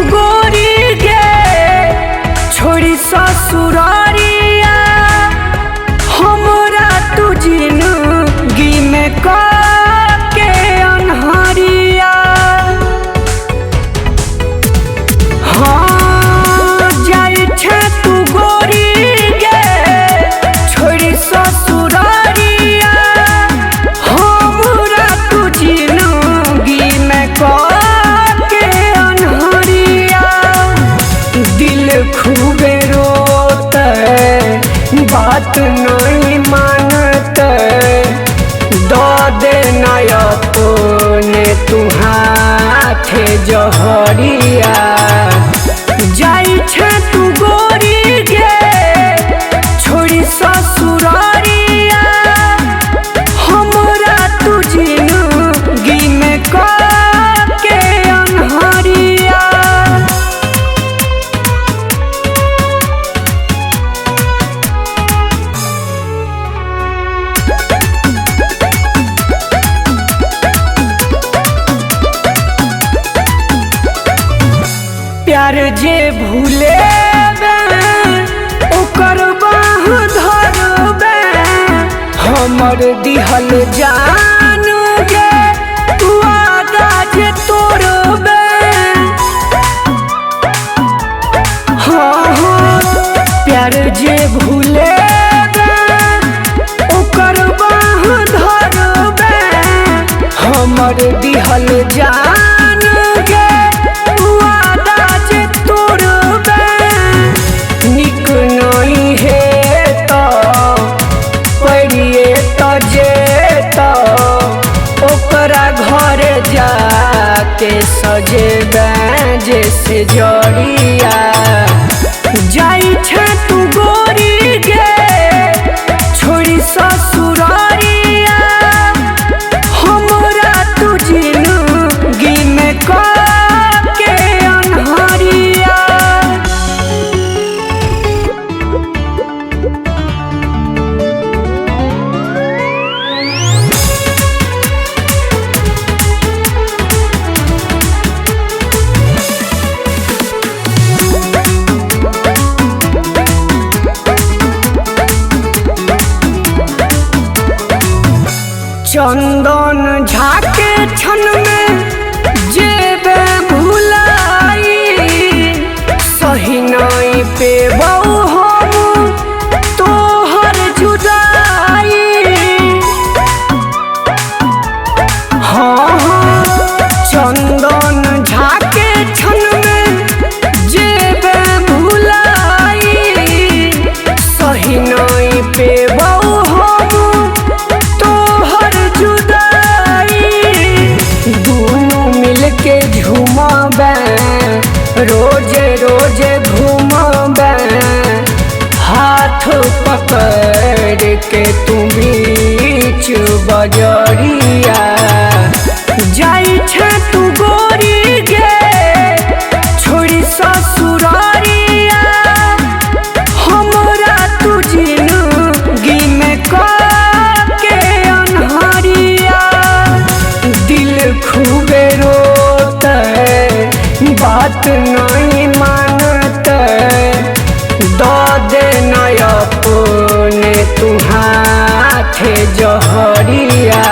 गोरी गे छोड़ी ससुरारिया हमरा तू जिंदगी में के अनहरिया। हाँ जाई छे तू गोरी गे छोड़ी ससुरारिया हमरा तू जिंदगी में के अनहरिया। दिल खूबे रोते बात नहीं मानते दो दे नया तूने तू हाथे जहरिया। जाई छे तू गोरी गे छोड़ी ससुरारिया हमरा तू जिंदगी में के अनहरिया। प्यार जे भूले ओकर बाह धरबे हमर दिहल जानू गे तू आदा जे तोड़बे। हाँ हाँ प्यार जे भूले ओकर बाह धरबे हमर दिहल जानू गे तू आदा जे तोड़बे। निक नहीं है तो पड़िए तो जे ओकरा घर जाके सजेबे जैसे जड़िया। जाई छे तू गोरी गे छोड़ी ससुरारिया हमरा तू जिंदगी में के अनहरिया। चंदन झाके छन में जेबे भुलाई सही नहीं पे बहु हम तोहर जुदाई। हाँ हाँ चंदन झाके छन में जेबे भुलाई सही नहीं पे बहु हम तोहर जुदाई। दोनों मिलके झूमबे रोजे रोजे घूमबे हाथ पकड़ के तू बीच बजरिया। जाई छे तू गोरी गे छोड़ी ससुरारिया हमरा तू जिंदगी में के अनहरिया। दिल खूबे रोते बात नहीं मानते दो दे नया तूने तू हाथे जहरिया।